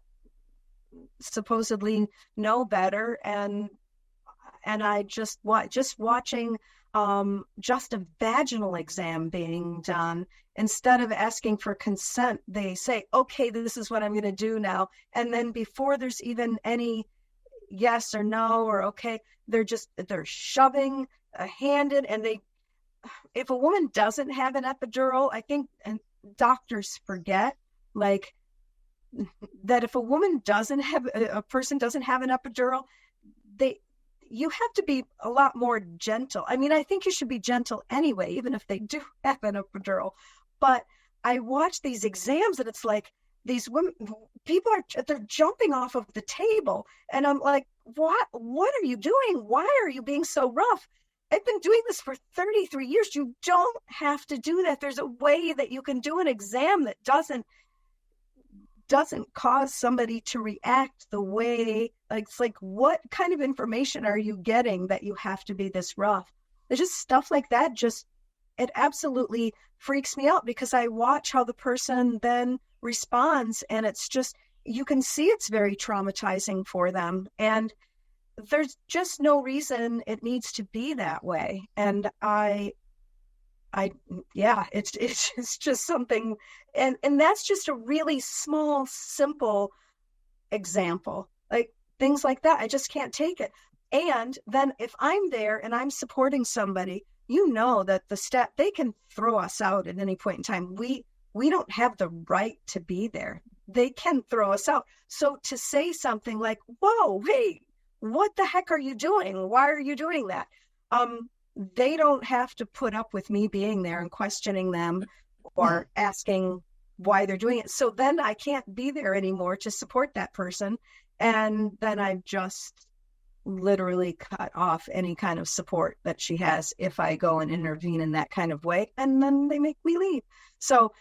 H: supposedly know better. And I just watching just a vaginal exam being done, instead of asking for consent, they say, okay, this is what I'm going to do now. And then before there's even any, yes or no or okay. They're shoving a hand in, and if a woman doesn't have an epidural, I think, and doctors forget, like, that if a person doesn't have an epidural, you have to be a lot more gentle. I mean, I think you should be gentle anyway, even if they do have an epidural. But I watch these exams, and it's like these women, they're jumping off of the table, and I'm like, what are you doing? Why are you being so rough? I've been doing this for 33 years. You don't have to do that. There's a way that you can do an exam that doesn't cause somebody to react the way, like, it's like, what kind of information are you getting that you have to be this rough? There's just stuff like that. It absolutely freaks me out, because I watch how the person then responds, and it's just, you can see it's very traumatizing for them. And there's just no reason it needs to be that way. And it's just something, and that's just a really small, simple example. Like, things like that, I just can't take it. And then if I'm there and I'm supporting somebody, that they can throw us out at any point in time. We don't have the right to be there. They can throw us out. So to say something like, whoa, hey, what the heck are you doing? Why are you doing that? They don't have to put up with me being there and questioning them or asking why they're doing it. So then I can't be there anymore to support that person. And then I've just literally cut off any kind of support that she has if I go and intervene in that kind of way. And then they make me leave. So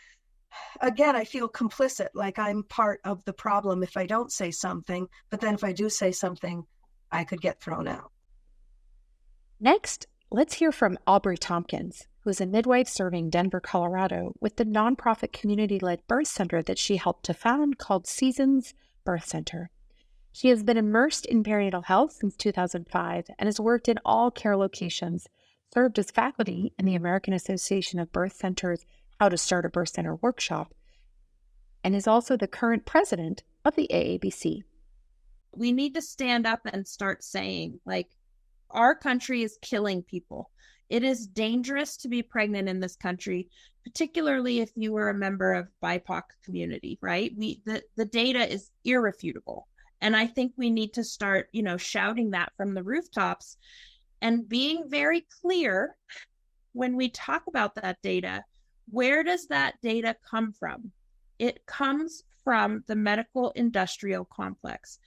H: again, I feel complicit, like I'm part of the problem if I don't say something. But then if I do say something, I could get thrown out.
F: Next, let's hear from Aubrey Tomkins, who is a midwife serving Denver, Colorado, with the nonprofit community-led birth center that she helped to found called Seasons Birth Center. She has been immersed in perinatal health since 2005 and has worked in all care locations, served as faculty in the American Association of Birth Centers How to Start a Birth Center workshop, and is also the current president of the AABC.
L: We need to stand up and start saying, like, our country is killing people. It is dangerous to be pregnant in this country, particularly if you were a member of BIPOC community, right? The data is irrefutable. And I think we need to start, shouting that from the rooftops and being very clear when we talk about that data. Where does that data come from? It comes from the medical industrial complex.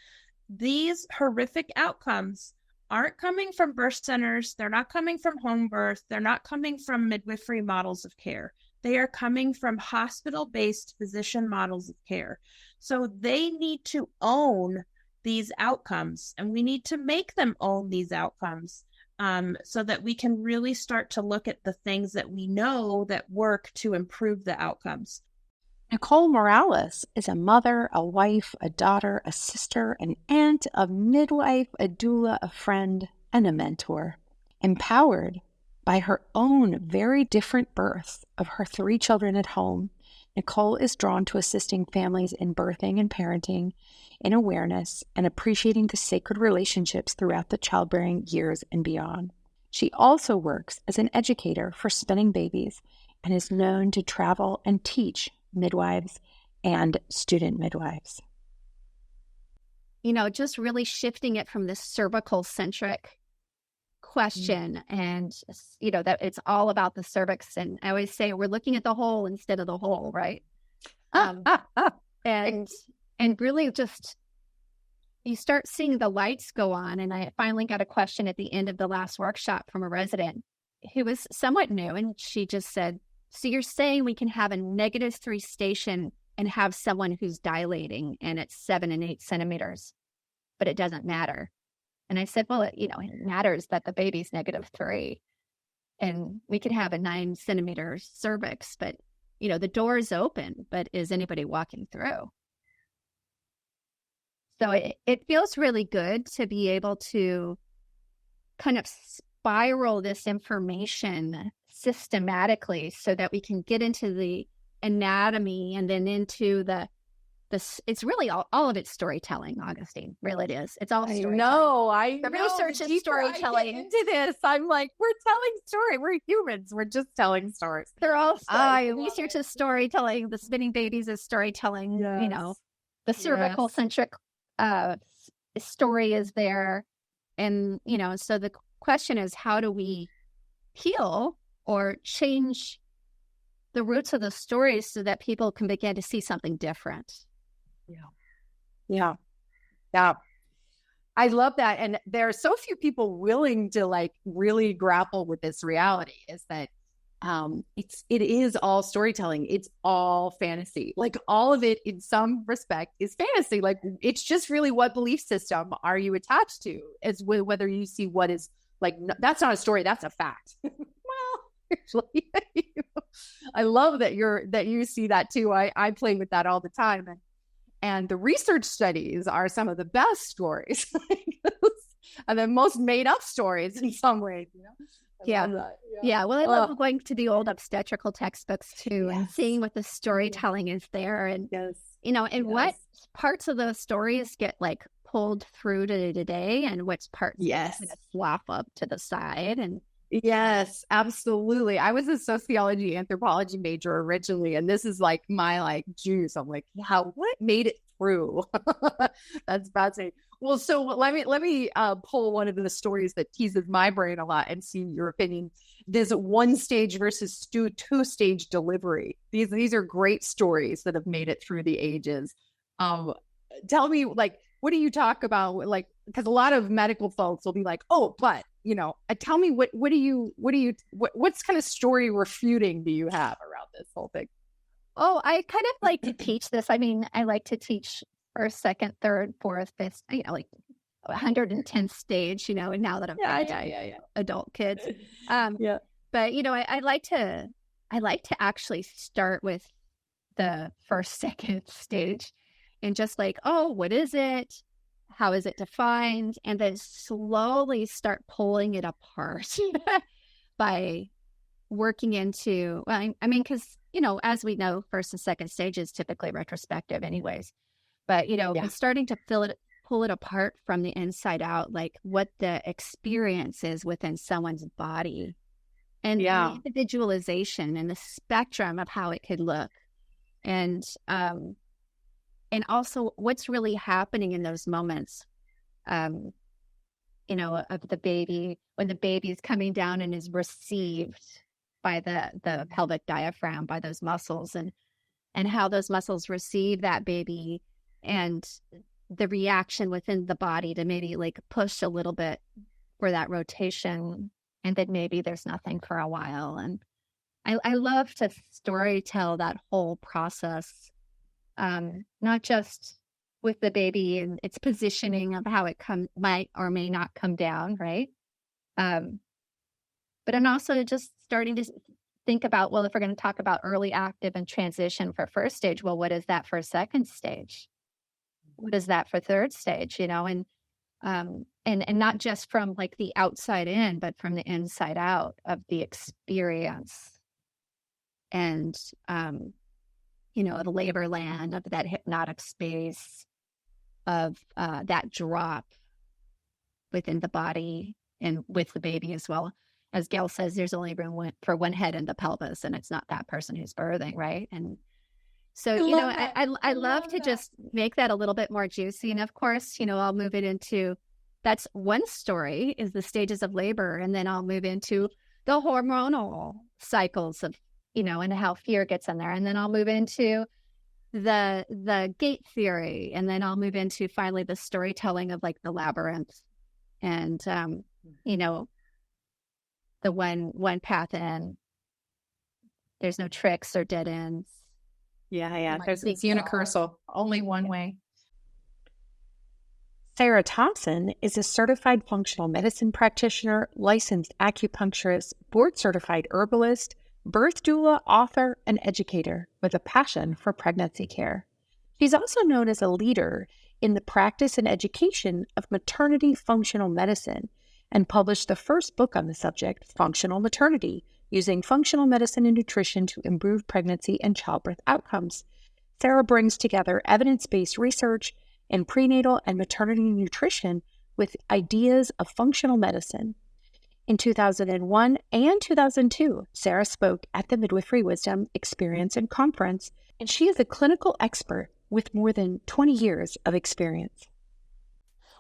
L: These horrific outcomes aren't coming from birth centers. They're not coming from home birth. They're not coming from midwifery models of care. They are coming from hospital-based physician models of care. So they need to own these outcomes, and we need to make them own these outcomes so that we can really start to look at the things that we know that work to improve the outcomes.
F: Nicole Morales is a mother, a wife, a daughter, a sister, an aunt, a midwife, a doula, a friend, and a mentor. Empowered by her own very different birth of her 3 children at home, Nicole is drawn to assisting families in birthing and parenting, in awareness, and appreciating the sacred relationships throughout the childbearing years and beyond. She also works as an educator for spinning babies and is known to travel and teach midwives and student midwives.
A: Just really shifting it from this cervical-centric question and, that it's all about the cervix. And I always say we're looking at the whole instead of the whole, right? And really just, you start seeing the lights go on. And I finally got a question at the end of the last workshop from a resident who was somewhat new. And she just said, so you're saying we can have a -3 station and have someone who's dilating and it's 7 and 8 centimeters, but it doesn't matter. And I said, well, it matters that the baby's -3 and we could have a 9 centimeter cervix, but the door is open, but is anybody walking through? So it feels really good to be able to kind of spiral this information systematically so that we can get into the anatomy and then into the
M: it's really all of it's storytelling, Augustine. Really, it is. It's all storytelling.
A: The
M: research is storytelling.
A: Into this, I'm like, we're telling story. We're humans. We're just telling stories.
M: They're all research is storytelling. The spinning babies is storytelling.
A: Yes.
M: You know, the cervical centric story is there, and you know. So the question is, how do we heal or change the roots of the stories so that people can begin to see something different?
A: Yeah. I love that. And there are so few people willing to like really grapple with this reality, is that it is all storytelling. It's all fantasy. Like all of it in some respect is fantasy. Like it's just really what belief system are you attached to, as whether you see what is like, that's not a story, that's a fact. Actually, I love that you see that too. I play with that all the time, and the research studies are some of the best stories, and the most made up stories in some ways. You know?
M: Yeah. Well, I love going to the old obstetrical textbooks too, and seeing what the storytelling is there, and you know, and what parts of those stories get like pulled through to today, and which parts kind of flop up to the side, and.
A: Yes, absolutely. I was a sociology anthropology major originally, and this is like my like juice. I'm like, wow, what made it through? That's fascinating. Well, so let me pull one of the stories that teases my brain a lot and see your opinion. This 1 stage versus 2 stage delivery. These are great stories that have made it through the ages. Tell me, like, what do you talk about? Like, because a lot of medical folks will be like, oh, but you know, tell me what's kind of story refuting do you have around this whole thing?
M: Oh, I kind of like to teach this. I mean, I like to teach first, second, third, fourth, fifth, you know, like 110th stage, you know, and now that I'm adult kids. But you know, I like to actually start with the first, second stage and just like, oh, what is it? How is it defined? And then slowly start pulling it apart by working into, well, I mean, because, you know, as we know, first and second stage is typically retrospective anyways. But, you know, starting to pull it apart from the inside out, like what the experience is within someone's body and the individualization and the spectrum of how it could look. And also what's really happening in those moments, you know, of the baby, when the baby is coming down and is received by the pelvic diaphragm, by those muscles, and how those muscles receive that baby, and the reaction within the body to maybe like push a little bit for that rotation, and then maybe there's nothing for a while. And I love to story tell that whole process. Not just with the baby and its positioning of how it might or may not come down, right? But I'm also just starting to think about, well, if we're going to talk about early active and transition for first stage, well, what is that for second stage? What is that for third stage? You know, and not just from like the outside in, but from the inside out of the experience. And you know, the labor land, of that hypnotic space, of that drop within the body and with the baby as well. As Gail says, there's only room for one head in the pelvis, and it's not that person who's birthing, right? And so, you know, I love to just make that a little bit more juicy. And of course, you know, I'll move it into, that's one story, is the stages of labor. And then I'll move into the hormonal cycles of, you know, and how fear gets in there. And then I'll move into the gate theory. And then I'll move into finally the storytelling of like the labyrinth and, you know, the one path in. There's no tricks or dead ends.
A: It's universal, only one way.
F: Sarah Thompson is a certified functional medicine practitioner, licensed acupuncturist, board-certified herbalist, birth doula, author, and educator with a passion for pregnancy care. She's also known as a leader in the practice and education of maternity functional medicine and published the first book on the subject, Functional Maternity, using functional medicine and nutrition to improve pregnancy and childbirth outcomes. Sarah brings together evidence-based research in prenatal and maternity nutrition with ideas of functional medicine. In 2001 and 2002, Sarah spoke at the Midwifery Wisdom Experience and Conference, and she is a clinical expert with more than 20 years of experience.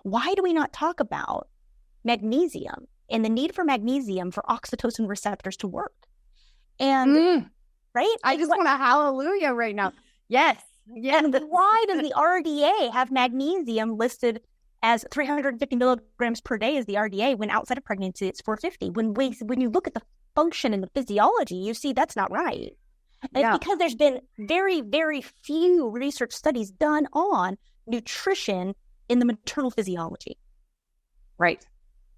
N: Why do we not talk about magnesium and the need for magnesium for oxytocin receptors to work? And right?
M: I just want a hallelujah right now. Yes.
N: And why does the RDA have magnesium listed as 350 milligrams per day as the RDA when outside of pregnancy it's 450? When you look at the function and the physiology, you see that's not right. And it's because there's been very, very few research studies done on nutrition in the maternal physiology.
F: Right.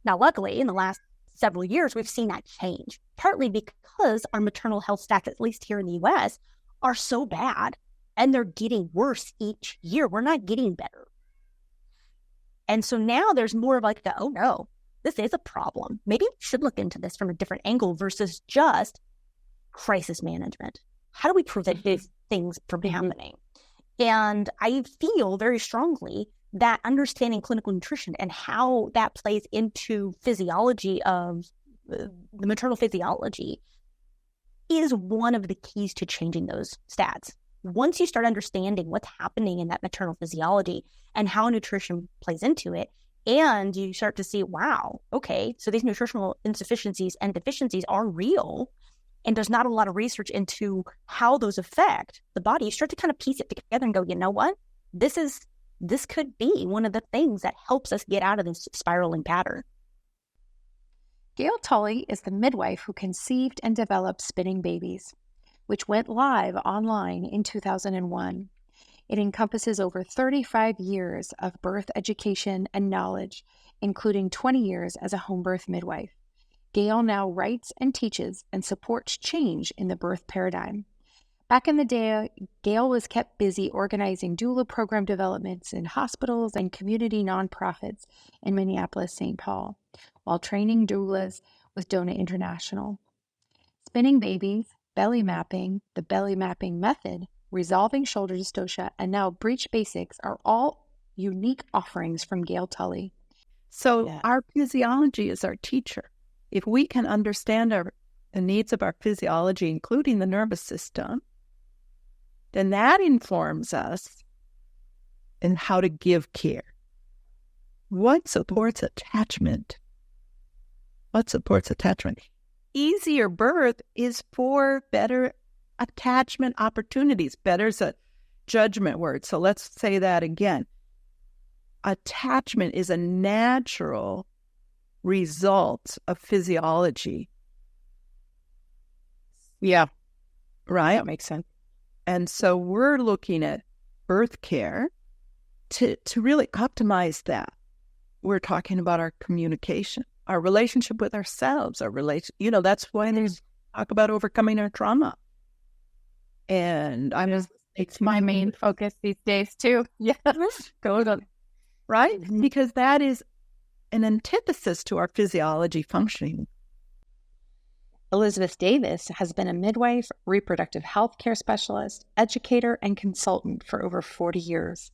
N: Now, luckily, in the last several years, we've seen that change, partly because our maternal health stats, at least here in the U.S., are so bad, and they're getting worse each year. We're not getting better. And so now there's more of like, oh no, this is a problem. Maybe we should look into this from a different angle versus just crisis management. How do we prevent these things from happening? And I feel very strongly that understanding clinical nutrition and how that plays into physiology of the maternal physiology is one of the keys to changing those stats. Once you start understanding what's happening in that maternal physiology and how nutrition plays into it, and you start to see, wow, okay, so these nutritional insufficiencies and deficiencies are real, and there's not a lot of research into how those affect the body, you start to kind of piece it together and go, you know what? This could be one of the things that helps us get out of this spiraling pattern.
F: Gail Tully is the midwife who conceived and developed Spinning Babies, which went live online in 2001. It encompasses over 35 years of birth education and knowledge, including 20 years as a home birth midwife. Gail now writes and teaches and supports change in the birth paradigm. Back in the day, Gail was kept busy organizing doula program developments in hospitals and community nonprofits in Minneapolis, St. Paul, while training doulas with Dona International. Spinning Babies, belly mapping, the belly mapping method, resolving shoulder dystocia, and now breech basics are all unique offerings from Gail Tully.
O: So our physiology is our teacher. If we can understand the needs of our physiology, including the nervous system, then that informs us in how to give care. What supports attachment? What supports attachment? Easier birth is for better attachment opportunities. Better is a judgment word. So let's say that again. Attachment is a natural result of physiology.
F: Yeah.
O: Right?
F: That makes sense.
O: And so we're looking at birth care to really optimize that. We're talking about our communication, our relationship with ourselves, that's why there's talk about overcoming our trauma. And
I: it's my main focus these days too. Yeah.
O: Totally. Right? Mm-hmm. Because that is an antithesis to our physiology functioning.
F: Elizabeth Davis has been a midwife, reproductive health care specialist, educator, and consultant for over 40 years.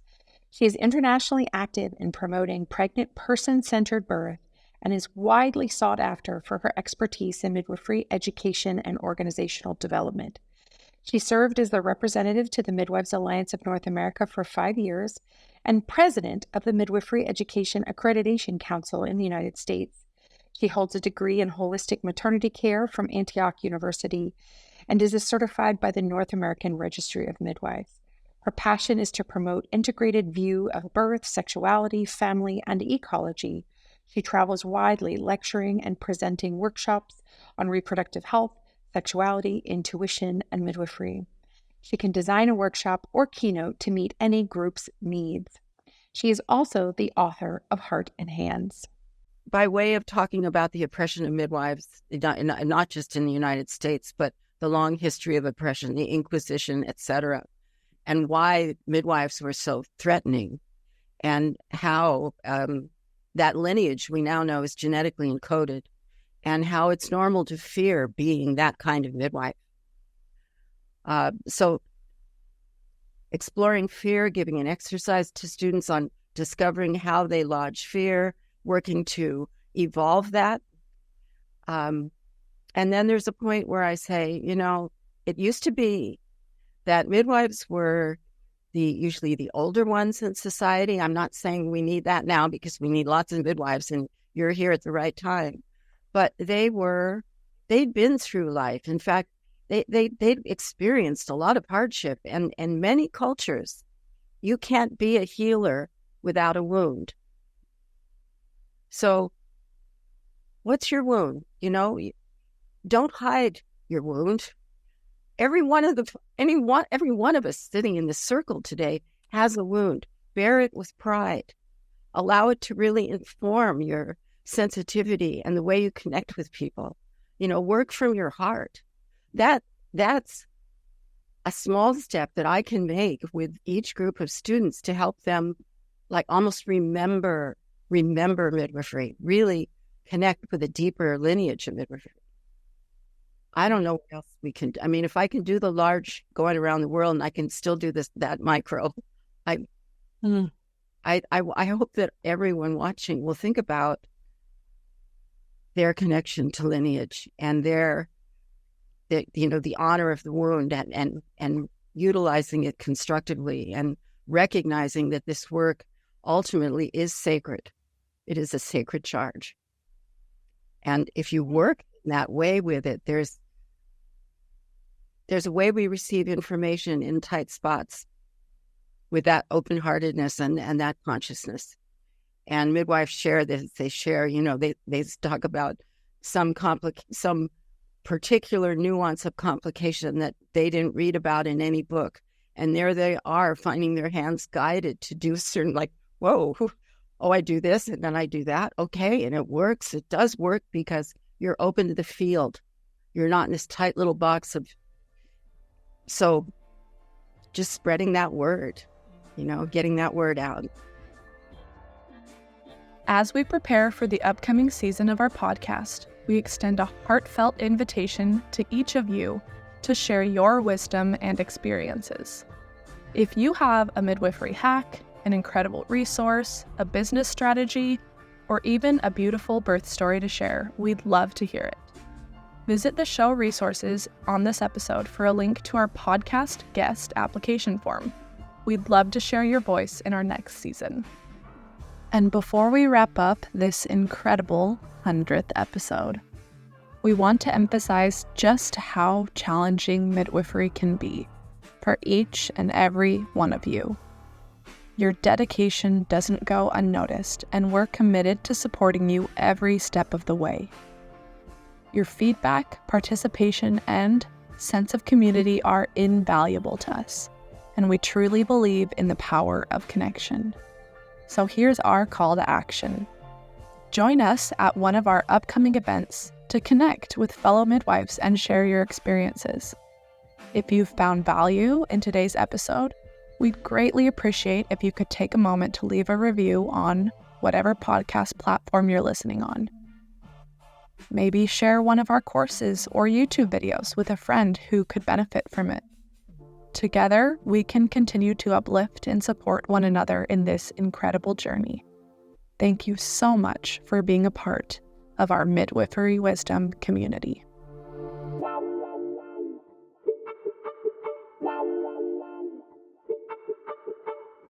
F: She is internationally active in promoting pregnant person-centered birth and is widely sought after for her expertise in midwifery education and organizational development. She served as the representative to the Midwives Alliance of North America for 5 years and president of the Midwifery Education Accreditation Council in the United States. She holds a degree in holistic maternity care from Antioch University and is certified by the North American Registry of Midwives. Her passion is to promote integrated view of birth, sexuality, family, and ecology. She travels widely, lecturing and presenting workshops on reproductive health, sexuality, intuition, and midwifery. She can design a workshop or keynote to meet any group's needs. She is also the author of Heart and Hands.
P: By way of talking about the oppression of midwives, not just in the United States, but the long history of oppression, the Inquisition, etc., and why midwives were so threatening, and how that lineage we now know is genetically encoded, and how it's normal to fear being that kind of midwife. So exploring fear, giving an exercise to students on discovering how they lodge fear, working to evolve that. And then there's a point where I say, it used to be that midwives were usually the older ones in society. I'm not saying we need that now, because we need lots of midwives and you're here at the right time. But they'd been through life. In fact, they'd experienced a lot of hardship, and in many cultures, you can't be a healer without a wound. So what's your wound? Don't hide your wound. Every one of us sitting in this circle today has a wound. Bear it with pride. Allow it to really inform your sensitivity and the way you connect with people. Work from your heart. That's a small step that I can make with each group of students to help them almost remember midwifery, really connect with a deeper lineage of midwifery. I don't know what else we can do. I mean, if I can do the large going around the world and I can still do that micro, I hope that everyone watching will think about their connection to lineage and the honor of the wound and utilizing it constructively and recognizing that this work ultimately is sacred. It is a sacred charge. And if you work in that way with it, there's a way we receive information in tight spots with that open-heartedness and that consciousness. And midwives share this. They share, they talk about some particular nuance of complication that they didn't read about in any book. And there they are finding their hands guided to do certain, whoa, I do this and then I do that. Okay. And it works. It does work because you're open to the field. You're not in this tight little box so just spreading that word, getting that word out.
I: As we prepare for the upcoming season of our podcast, we extend a heartfelt invitation to each of you to share your wisdom and experiences. If you have a midwifery hack, an incredible resource, a business strategy, or even a beautiful birth story to share, we'd love to hear it. Visit the show resources on this episode for a link to our podcast guest application form. We'd love to share your voice in our next season. And before we wrap up this incredible 100th episode, we want to emphasize just how challenging midwifery can be for each and every one of you. Your dedication doesn't go unnoticed, and we're committed to supporting you every step of the way. Your feedback, participation, and sense of community are invaluable to us, and we truly believe in the power of connection. So here's our call to action. Join us at one of our upcoming events to connect with fellow midwives and share your experiences. If you've found value in today's episode, we'd greatly appreciate if you could take a moment to leave a review on whatever podcast platform you're listening on. Maybe share one of our courses or YouTube videos with a friend who could benefit from it. Together, we can continue to uplift and support one another in this incredible journey. Thank you so much for being a part of our Midwifery Wisdom community.